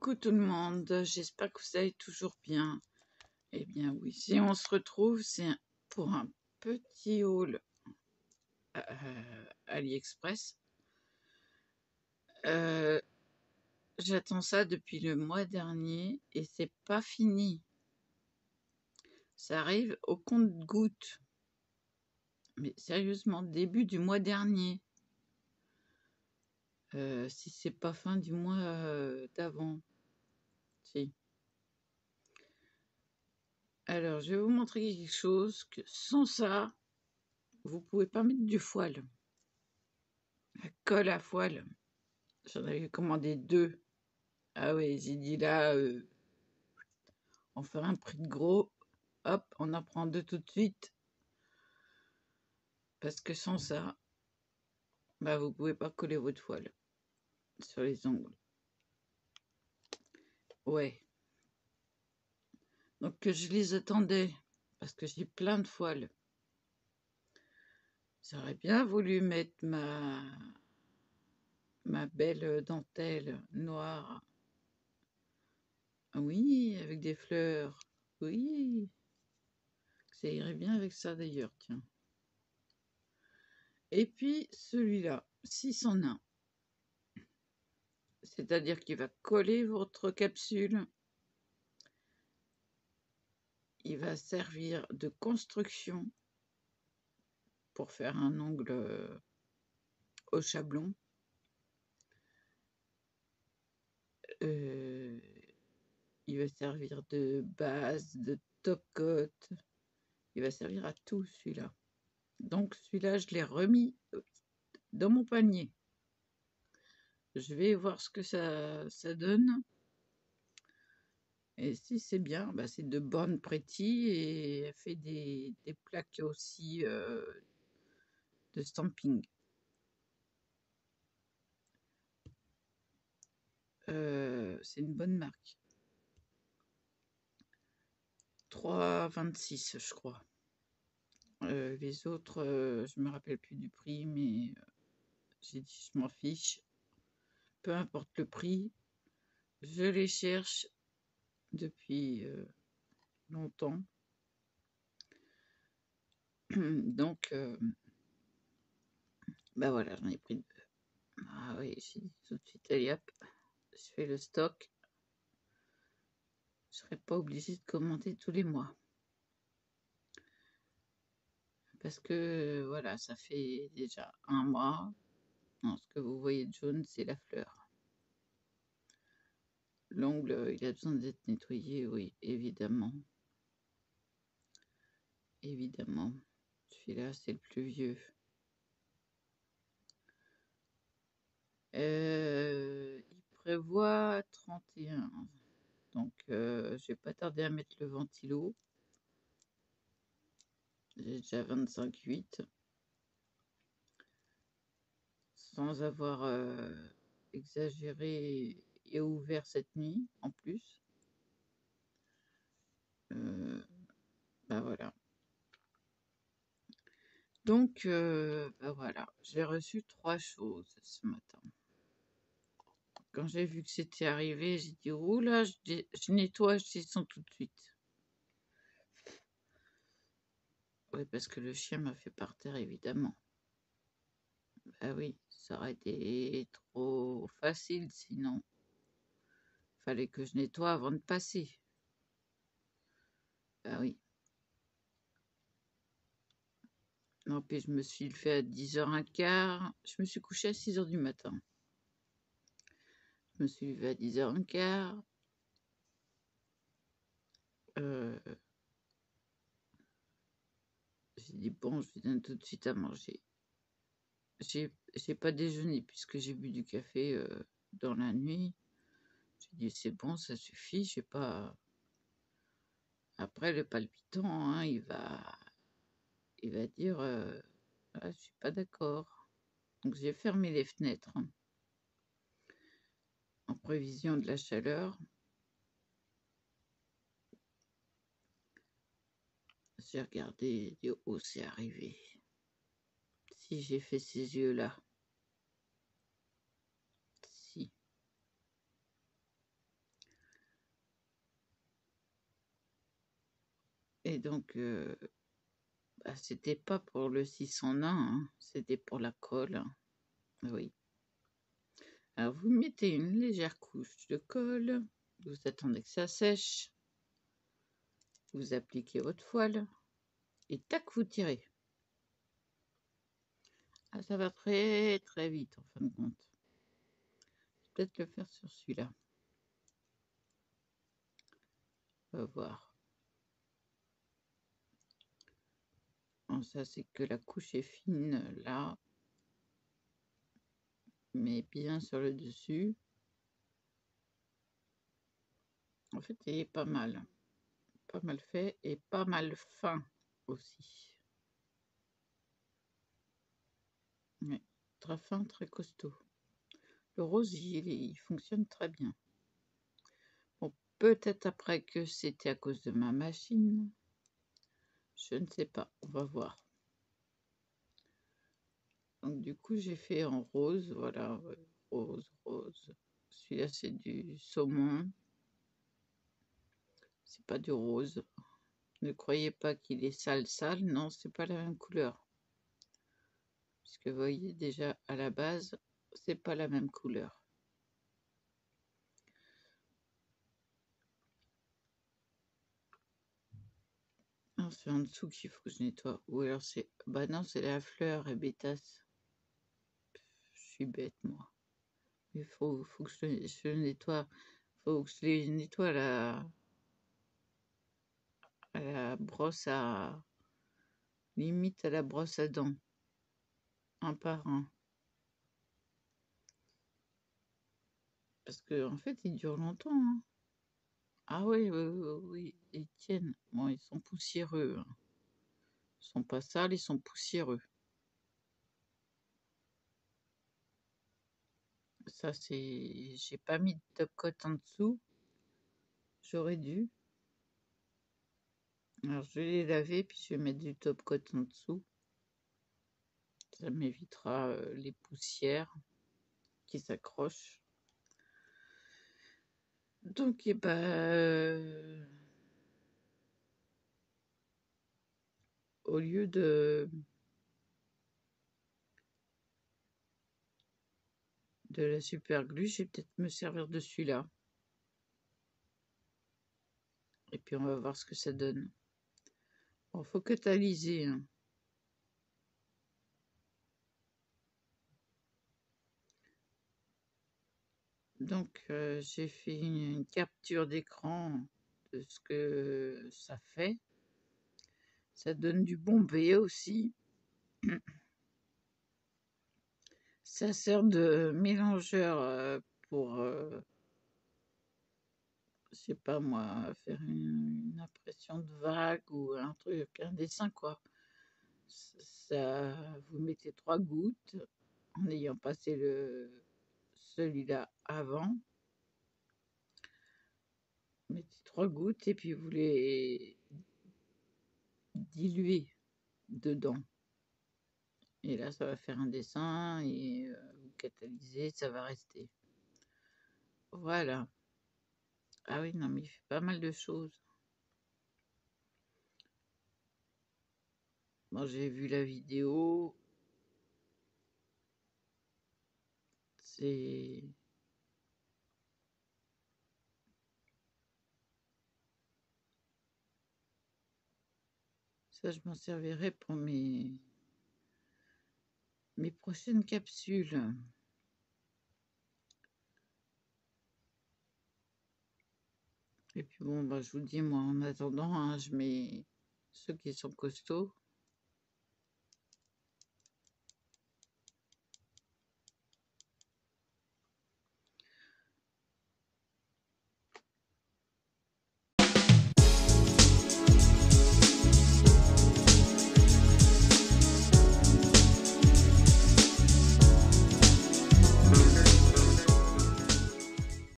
Coucou tout le monde, j'espère que vous allez toujours bien. Eh bien oui, si on se retrouve, c'est pour un petit haul AliExpress. J'attends ça depuis le mois dernier et c'est pas fini. Ça arrive au compte-gouttes. Mais sérieusement, début du mois dernier. Si c'est pas fin du mois d'avant. Si. Alors, je vais vous montrer quelque chose que sans ça, vous pouvez pas mettre du foil. La colle à foil. J'en avais commandé 2. Ah oui, j'ai dit là, on fait un prix de gros. Hop, on en prend 2 tout de suite. Parce que sans ça, bah vous pouvez pas coller votre foil sur les ongles. Ouais. Donc je les attendais. Parce que j'ai plein de foils. J'aurais bien voulu mettre ma belle dentelle noire. Oui, avec des fleurs. Oui. Ça irait bien avec ça d'ailleurs, tiens. Et puis celui-là, 601. C'est-à-dire qu'il va coller votre capsule. Il va servir de construction pour faire un ongle au chablon. Il va servir de base, de top coat. Il va servir à tout celui-là. Donc celui-là, je l'ai remis dans mon panier. Je vais voir ce que ça donne. Et si c'est bien, bah c'est de Born Pretty et elle fait des plaques aussi de stamping. C'est une bonne marque. 3,26 je crois. Les autres, je me rappelle plus du prix, mais j'ai dit je m'en fiche. Peu importe le prix, je les cherche depuis longtemps. Donc, bah voilà, j'en ai pris 2. Ah oui, j'ai dit tout de suite, allez hop, je fais le stock. Je serai pas obligée de commander tous les mois. Parce que voilà, ça fait déjà un mois. Non, ce que vous voyez de jaune, c'est la fleur. L'ongle, il a besoin d'être nettoyé, oui, évidemment. Évidemment. Celui-là, c'est le plus vieux. Il prévoit 31. Donc, je vais pas tarder à mettre le ventilo. J'ai déjà 25,8. Sans avoir exagéré et ouvert cette nuit, en plus. Bah voilà. Donc, bah voilà, j'ai reçu 3 choses ce matin. Quand j'ai vu que c'était arrivé, j'ai dit: «Oh là, je nettoie, je descends tout de suite». Oui, parce que le chien m'a fait par terre, évidemment. Bah oui, ça aurait été trop facile sinon. Fallait que je nettoie avant de passer. Bah oui. Non, puis je me suis levé à 10h15. Je me suis couchée à 6h du matin. Je me suis levée à 10h15. J'ai dit: «Bon, je lui donne tout de suite à manger». J'ai pas déjeuné puisque j'ai bu du café dans la nuit. J'ai dit: «C'est bon, ça suffit, j'ai pas». Après le palpitant, hein, il va dire «Ah, je suis pas d'accord». Donc j'ai fermé les fenêtres hein, en prévision de la chaleur. J'ai regardé, j'ai dit: «Oh, c'est arrivé». Si j'ai fait ces yeux-là. Si. Et donc, bah, c'était pas pour le 6 en 1, hein, c'était pour la colle, hein. Oui. Alors vous mettez une légère couche de colle, vous attendez que ça sèche, vous appliquez votre voile et tac, vous tirez. Ah, ça va très, très vite en fin de compte. Je vais peut-être le faire sur celui-là. On va voir. Bon, ça, c'est que la couche est fine là, mais bien sur le dessus. En fait, il est pas mal. Pas mal fait et pas mal fin aussi. Ouais, très fin, très costaud. Le rose, il fonctionne très bien. Bon, peut-être après que c'était à cause de ma machine. Je ne sais pas, on va voir. Donc du coup, j'ai fait en rose, voilà, ouais, rose, rose. Celui-là, c'est du saumon. C'est pas du rose. Ne croyez pas qu'il est sale, sale. Non, c'est pas la même couleur. Puisque vous voyez déjà à la base, c'est pas la même couleur. Non, c'est en dessous qu'il faut que je nettoie. Ou alors c'est... Bah non, c'est la fleur et bétasse. Je suis bête, moi. Il faut que je le nettoie. Faut que je les nettoie à la brosse à... Limite à la brosse à dents. Un par un. Parce que en fait, ils durent longtemps, hein. Ah oui, oui, oui, oui, ils tiennent. Bon, ils sont poussiéreux, hein. Ils sont pas sales, ils sont poussiéreux. Ça, c'est... J'ai pas mis de top coat en dessous. J'aurais dû. Alors, je vais les laver, puis je vais mettre du top coat en dessous. Ça m'évitera les poussières qui s'accrochent. Donc, et ben, au lieu de la super glue, je vais peut-être me servir de celui-là. Et puis, on va voir ce que ça donne. Bon, faut catalyser, hein. Donc, j'ai fait une capture d'écran de ce que ça fait. Ça donne du bombé aussi. Ça sert de mélangeur pour, je sais pas moi, faire une impression de vague ou un truc, un dessin quoi. Ça, vous mettez 3 gouttes en ayant passé celui-là avant. Vous mettez 3 gouttes et puis vous les diluez dedans. Et là, ça va faire un dessin et vous catalysez, ça va rester. Voilà. Ah oui, non, mais il fait pas mal de choses. Moi, j'ai vu la vidéo. C'est... Ça, je m'en servirai pour mes prochaines capsules. Et puis bon, bah, je vous dis, moi, en attendant, hein, je mets ceux qui sont costauds.